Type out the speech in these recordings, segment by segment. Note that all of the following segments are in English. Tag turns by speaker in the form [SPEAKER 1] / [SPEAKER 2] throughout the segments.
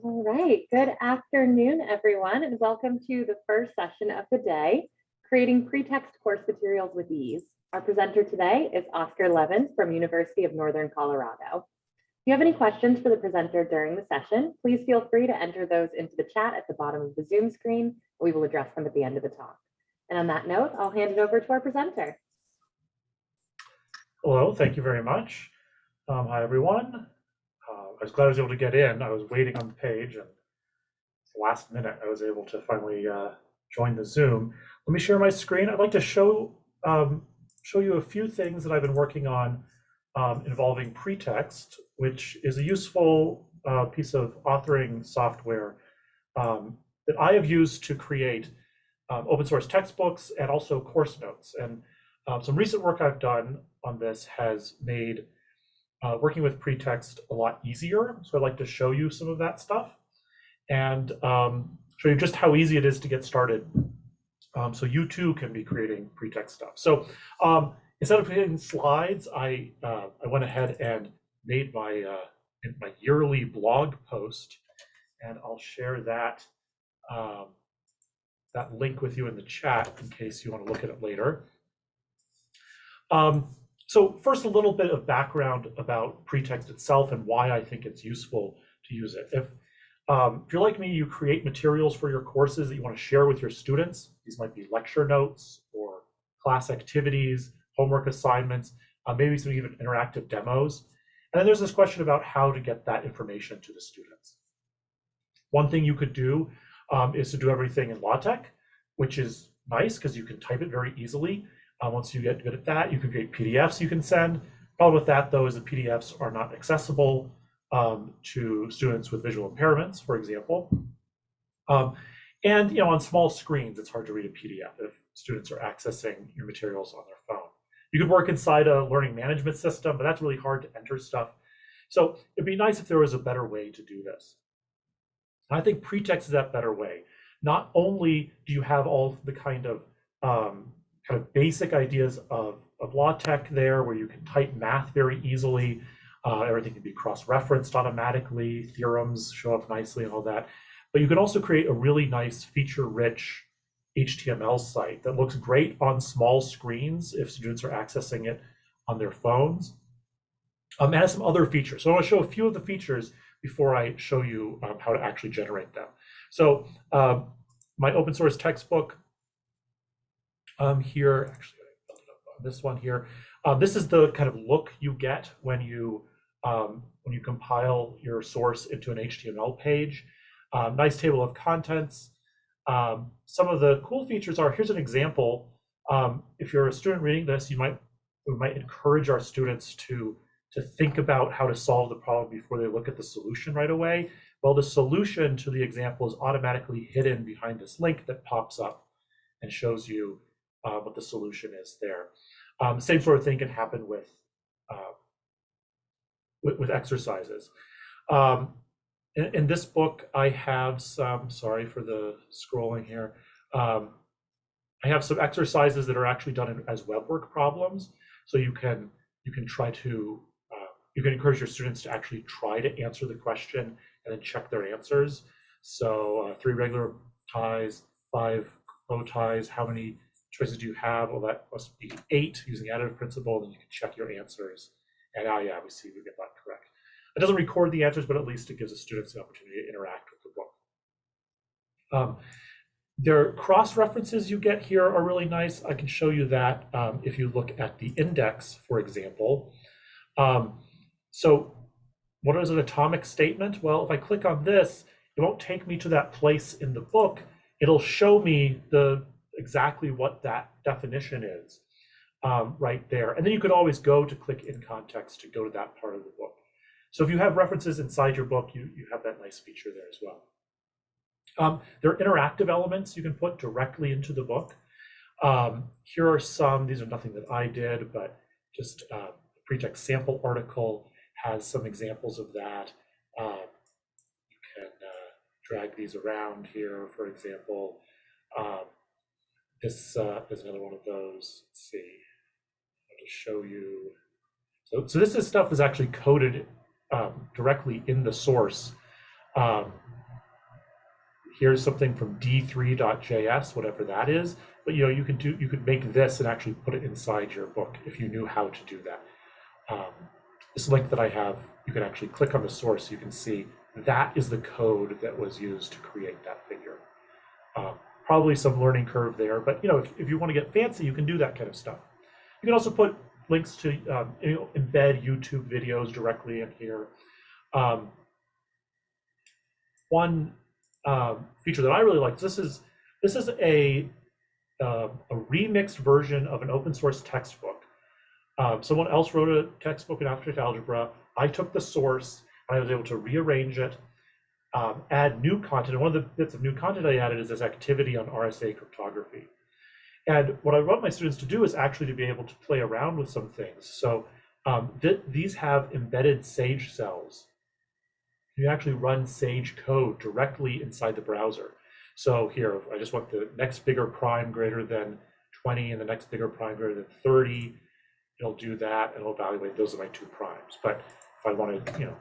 [SPEAKER 1] All right, good afternoon, everyone, and welcome to the first session of the day, Creating PreTeXt Course Materials with Ease. Our presenter today is Oscar Levin from University of Northern Colorado. If you have any questions for the presenter during the session, please feel free to enter those into the chat at the bottom of the Zoom screen. We will address them at the end of the talk. And on that note, I'll hand it over to our presenter.
[SPEAKER 2] Hello, thank you very much. Hi, everyone. I was glad I was able to get in. I was waiting on the page, and last minute I was able to finally join the Zoom. Let me share my screen. I'd like to show you a few things that I've been working on involving PreTeXt, which is a useful piece of authoring software that I have used to create open source textbooks and also course notes. And some recent work I've done on this has made working with PreTeXt a lot easier. So I'd like to show you some of that stuff and show you just how easy it is to get started. So you too can be creating PreTeXt stuff. So instead of creating slides, I went ahead and made my yearly blog post, and I'll share that that link with you in the chat in case you want to look at it later. So first, a little bit of background about PreTeXt itself and why I think it's useful to use it. If you're like me, you create materials for your courses that you want to share with your students. These might be lecture notes or class activities, homework assignments, maybe some even interactive demos. And then there's this question about how to get that information to the students. One thing you could do is to do everything in LaTeX, which is nice because you can type it very easily. Once you get good at that, you can create PDFs you can send. Problem with that, though, is the PDFs are not accessible to students with visual impairments, for example. And on small screens, it's hard to read a PDF if students are accessing your materials on their phone. You could work inside a learning management system, but that's really hard to enter stuff. So it'd be nice if there was a better way to do this. And I think PreTeXt is that better way. Not only do you have all the kind of basic ideas of LaTeX there, where you can type math very easily. Everything can be cross-referenced automatically. Theorems show up nicely and all that. But you can also create a really nice feature-rich HTML site that looks great on small screens if students are accessing it on their phones. And has some other features. So I want to show a few of the features before I show you how to actually generate them. So my open source textbook here, actually I built it up on this one here. This is the kind of look you get when you compile your source into an HTML page. Nice table of contents. Some of the cool features are, here's an example. If you're a student reading this, we might encourage our students to think about how to solve the problem before they look at the solution right away. Well, the solution to the example is automatically hidden behind this link that pops up and shows you what the solution is there. Same sort of thing can happen with exercises. In this book, I have some, sorry for the scrolling here, I have some exercises that are actually done as web work problems. So you can try to, you can encourage your students to actually try to answer the question and then check their answers. So 3 regular ties, 5 bow ties, how many choices do you have? Well, that must be 8 using the additive principle, then you can check your answers. And yeah, we see we get that correct. It doesn't record the answers, but at least it gives the students the opportunity to interact with the book. Their cross-references you get here are really nice. I can show you that if you look at the index, for example. So what is an atomic statement? Well, if I click on this, it won't take me to that place in the book. It'll show me exactly what that definition is right there. And then you could always go to click in context to go to that part of the book. So if you have references inside your book, you have that nice feature there as well. There are interactive elements you can put directly into the book. Here are some, these are nothing that I did, but just the PreTeXt sample article has some examples of that. You can drag these around here, for example. This is another one of those. Let's see. I'll just show you. So this stuff is actually coded directly in the source. Here's something from d3.js, whatever that is. But you could make this and actually put it inside your book if you knew how to do that. This link that I have, you can actually click on the source. You can see that is the code that was used to create that figure. Probably some learning curve there, but if you want to get fancy, you can do that kind of stuff. You can also put links to embed YouTube videos directly in here. One feature that I really like, this is a remixed version of an open source textbook. Someone else wrote a textbook in abstract algebra. I took the source and I was able to rearrange it, add new content. And one of the bits of new content I added is this activity on Rsa Cryptography. And what I want my students to do is actually to be able to play around with some things. So these have embedded Sage cells. You actually run Sage code directly inside the browser. So here, I just want the next bigger prime greater than 20 and the next bigger prime greater than 30. It'll do that and it'll evaluate those are my two primes. But if I want to,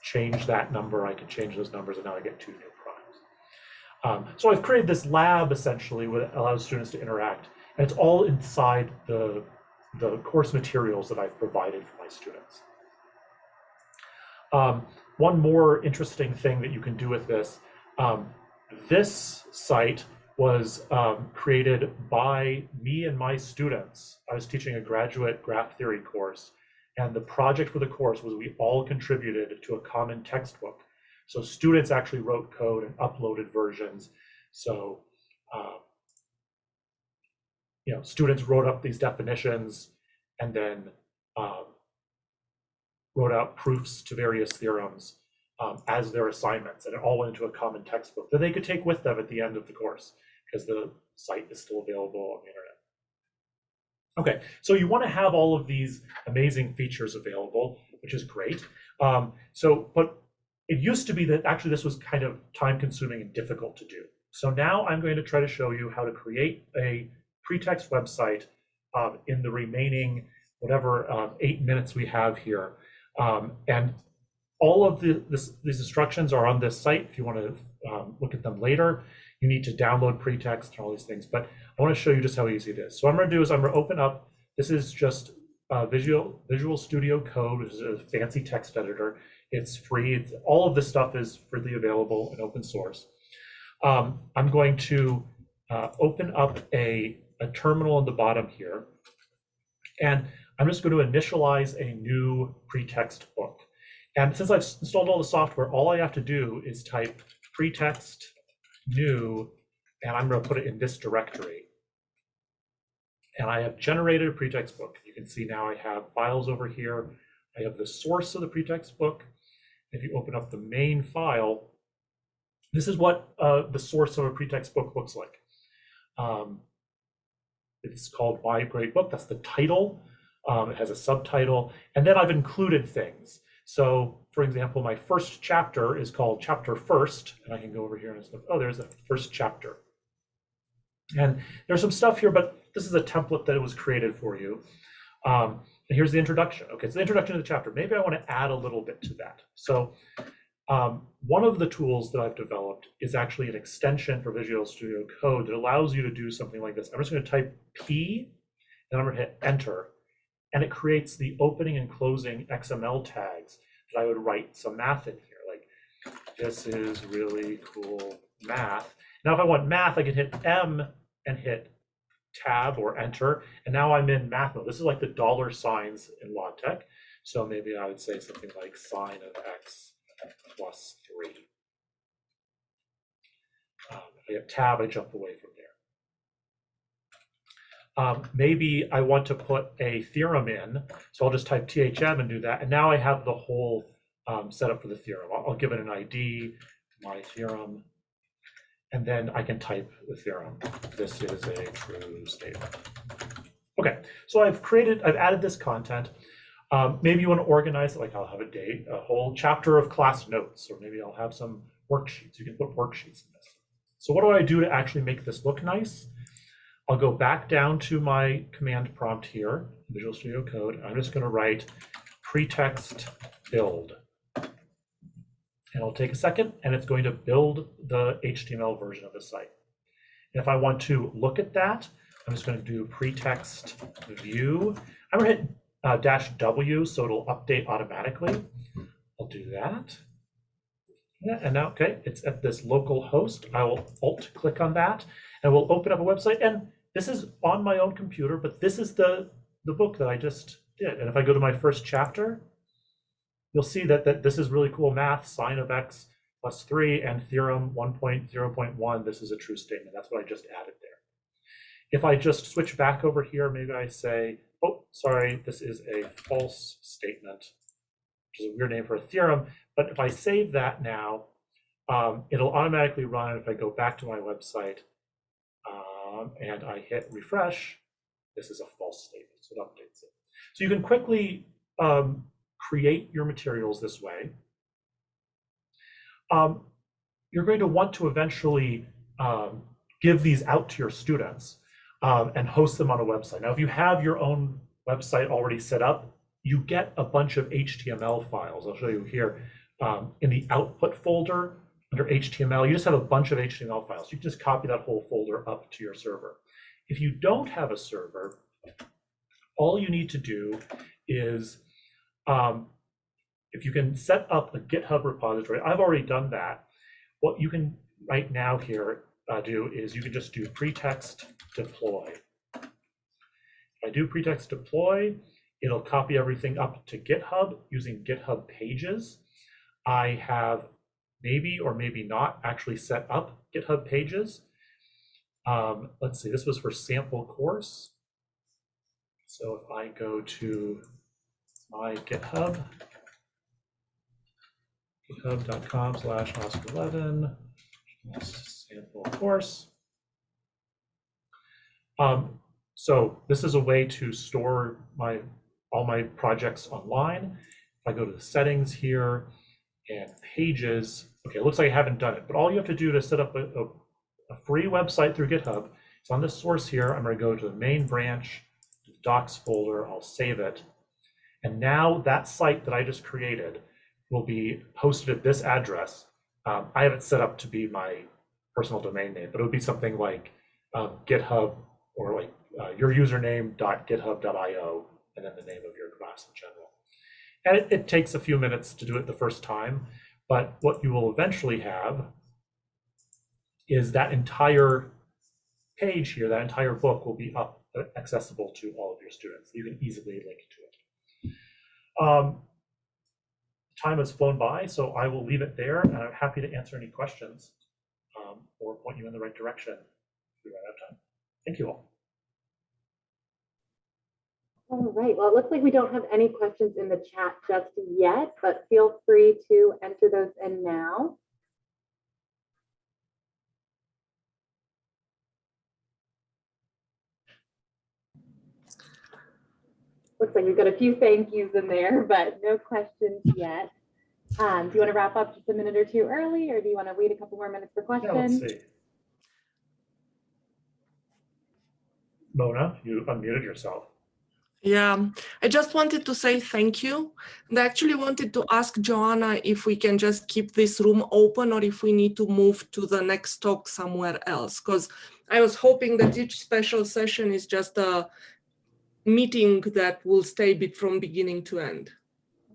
[SPEAKER 2] change that number, I can change those numbers and now I get two new primes. So I've created this lab essentially that allows students to interact, and it's all inside the course materials that I've provided for my students. One more interesting thing that you can do with this, this site was created by me and my students. I was teaching a graduate graph theory course, and the project for the course was we all contributed to a common textbook. So students actually wrote code and uploaded versions. So, students wrote up these definitions and then wrote out proofs to various theorems as their assignments, and it all went into a common textbook that they could take with them at the end of the course because the site is still available on the internet. Okay, so you want to have all of these amazing features available, which is great. But it used to be that actually this was kind of time consuming and difficult to do. So now I'm going to try to show you how to create a PreTeXt website in the remaining, 8 minutes we have here. And all of these instructions are on this site. If you want to look at them later, you need to download PreTeXt and all these things. But I want to show you just how easy it is. So what I'm going to do is I'm going to open up, this is just Visual Studio Code, which is a fancy text editor. It's free. All of this stuff is freely available and open source. I'm going to open up a terminal on the bottom here, and I'm just going to initialize a new PreTeXt book. And since I've installed all the software, all I have to do is type PreTeXt new, and I'm going to put it in this directory. And I have generated a PreTeXt book. You can see now I have files over here. I have the source of the PreTeXt book. If you open up the main file, this is what the source of a PreTeXt book looks like. It's called My Great Book. That's the title. It has a subtitle. And then I've included things. So, for example, my first chapter is called Chapter First. And I can go over here and look, oh, there's the first chapter. And there's some stuff here, but this is a template that was created for you. And here's the introduction. Okay, so the introduction to the chapter. Maybe I want to add a little bit to that. So one of the tools that I've developed is actually an extension for Visual Studio Code that allows you to do something like this. I'm just going to type P, and I'm going to hit enter. And it creates the opening and closing XML tags that I would write some math in here. Like, this is really cool math. Now, if I want math, I can hit M and hit tab or enter. And now I'm in math mode. This is like the dollar signs in LaTeX. So maybe I would say something like sine of x plus 3. If I hit tab, I jump away from there. Maybe I want to put a theorem in, so I'll just type THM and do that. And now I have the whole setup for the theorem. I'll give it an ID, my theorem, and then I can type the theorem. This is a true statement. Okay, so I've added this content. Maybe you want to organize it, like I'll have a whole chapter of class notes, or maybe I'll have some worksheets. You can put worksheets in this. So what do I do to actually make this look nice? I'll go back down to my command prompt here, Visual Studio Code. I'm just going to write PreTeXt build. And it'll take a second, and it's going to build the HTML version of the site. And if I want to look at that, I'm just going to do PreTeXt view. I'm going to hit -W so it'll update automatically. I'll do that. Yeah, and now, okay, it's at this local host. I will Alt click on that, and we'll open up a website. And this is on my own computer, but this is the book that I just did. And if I go to my first chapter, you'll see that this is really cool math, sine of x plus 3, and theorem 1.0.1. This is a true statement. That's what I just added there. If I just switch back over here, maybe I say, oh, sorry, this is a false statement, which is a weird name for a theorem. But if I save that now, it'll automatically run. If I go back to my website and I hit refresh, this is a false statement, so it updates it. So you can quickly create your materials this way. You're going to want to eventually give these out to your students and host them on a website. Now, if you have your own website already set up, you get a bunch of HTML files. I'll show you here in the output folder under HTML. You just have a bunch of HTML files. You can just copy that whole folder up to your server. If you don't have a server, all you need to do is if you can set up a GitHub repository. I've already done that. What you can right now here do is you can just do PreTeXt deploy. If I do PreTeXt deploy, it'll copy everything up to GitHub using GitHub pages. I have maybe or maybe not actually set up GitHub pages. Let's see, this was for sample course. So if I go to my GitHub, github.com/Oscar11, sample course. So this is a way to store all my projects online. If I go to the settings here and pages, okay, it looks like I haven't done it, but all you have to do to set up a free website through GitHub, it's on this source here. I'm going to go to the main branch, docs folder, I'll save it. And now that site that I just created will be posted at this address. I have it set up to be my personal domain name, but it would be something like GitHub or like your username.github.io and then the name of your class in general. And it takes a few minutes to do it the first time, but what you will eventually have is that entire page here, that entire book will be up accessible to all of your students. You can easily link to it. Time has flown by, so I will leave it there, and I'm happy to answer any questions or point you in the right direction if we run out of time. Thank you all.
[SPEAKER 1] All right, well, it looks like we don't have any questions in the chat just yet, but feel free to enter those in now. Looks like we've got a few thank yous in there, but no questions yet. Do you want to wrap up just a minute or two early, or do you want to wait a couple more minutes for questions?
[SPEAKER 2] Yeah, let's see. Mona, you unmuted yourself.
[SPEAKER 3] Yeah, I just wanted to say thank you. And I actually wanted to ask Joanna if we can just keep this room open or if we need to move to the next talk somewhere else, because I was hoping that each special session is just a meeting that will stay from beginning to end.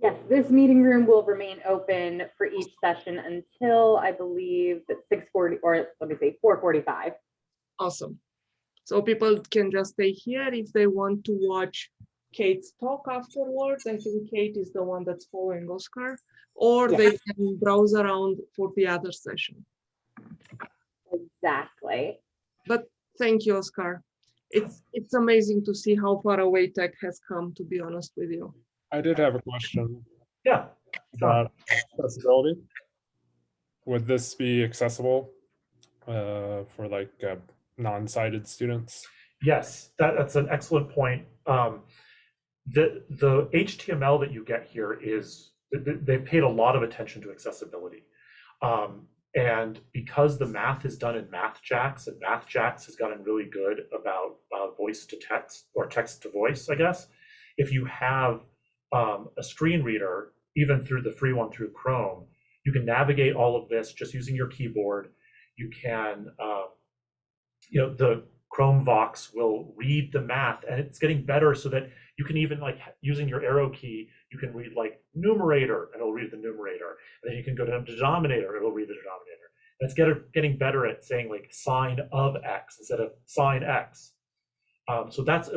[SPEAKER 1] Yes, this meeting room will remain open for each session until I believe that 6:40, or let me say 4:45.
[SPEAKER 3] Awesome. So people can just stay here if they want to watch Kate's talk afterwards. I think Kate is the one that's following Oscar, or they can browse around for the other session.
[SPEAKER 1] Exactly.
[SPEAKER 3] But thank you, Oscar. It's amazing to see how far away tech has come, to be honest with you.
[SPEAKER 4] I did have a question.
[SPEAKER 2] Yeah.
[SPEAKER 4] About accessibility. Would this be accessible for like non-sighted students?
[SPEAKER 2] Yes, that's an excellent point. The HTML that you get here is, they've paid a lot of attention to accessibility. And because the math is done in MathJax, and MathJax has gotten really good about voice to text or text to voice, I guess, if you have a screen reader, even through the free one through Chrome, You can navigate all of this just using your keyboard. You can, the Chrome Vox will read the math, and it's getting better so that you can even, like, using your arrow key, you can read like numerator and it'll read the numerator. And then you can go to denominator, it'll read the denominator. And it's getting better at saying like sine of X instead of sine X. So that's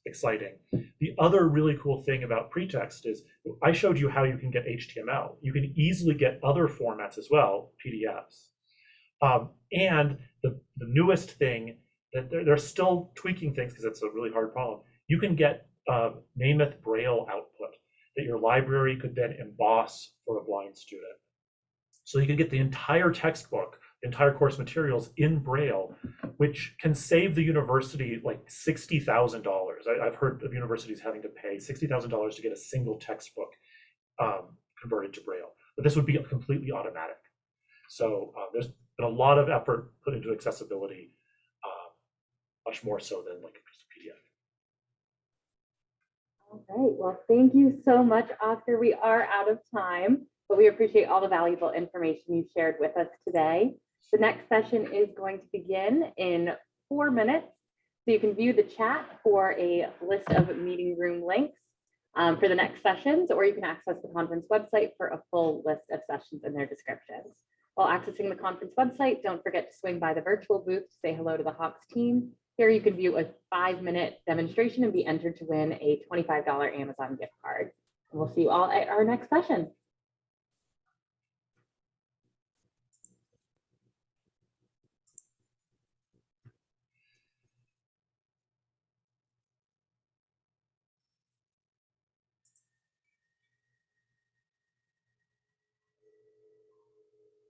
[SPEAKER 2] exciting. The other really cool thing about PreTeXt is I showed you how you can get HTML. You can easily get other formats as well, PDFs. And the newest thing, that they're still tweaking things because it's a really hard problem. You can get Mammoth Braille output that your library could then emboss for a blind student. So you can get the entire textbook, the entire course materials in Braille, which can save the university like $60,000. I've heard of universities having to pay $60,000 to get a single textbook converted to Braille, but this would be completely automatic. So there's been a lot of effort put into accessibility, much more so than like a PDF.
[SPEAKER 1] All right, well, thank you so much, Oscar. We are out of time, but we appreciate all the valuable information you shared with us today. The next session is going to begin in 4 minutes. So you can view the chat for a list of meeting room links for the next sessions, or you can access the conference website for a full list of sessions and their descriptions. While accessing the conference website, don't forget to swing by the virtual booth to say hello to the Hawks team. Here you can view a 5-minute demonstration and be entered to win a $25 Amazon gift card. And we'll see you all at our next session.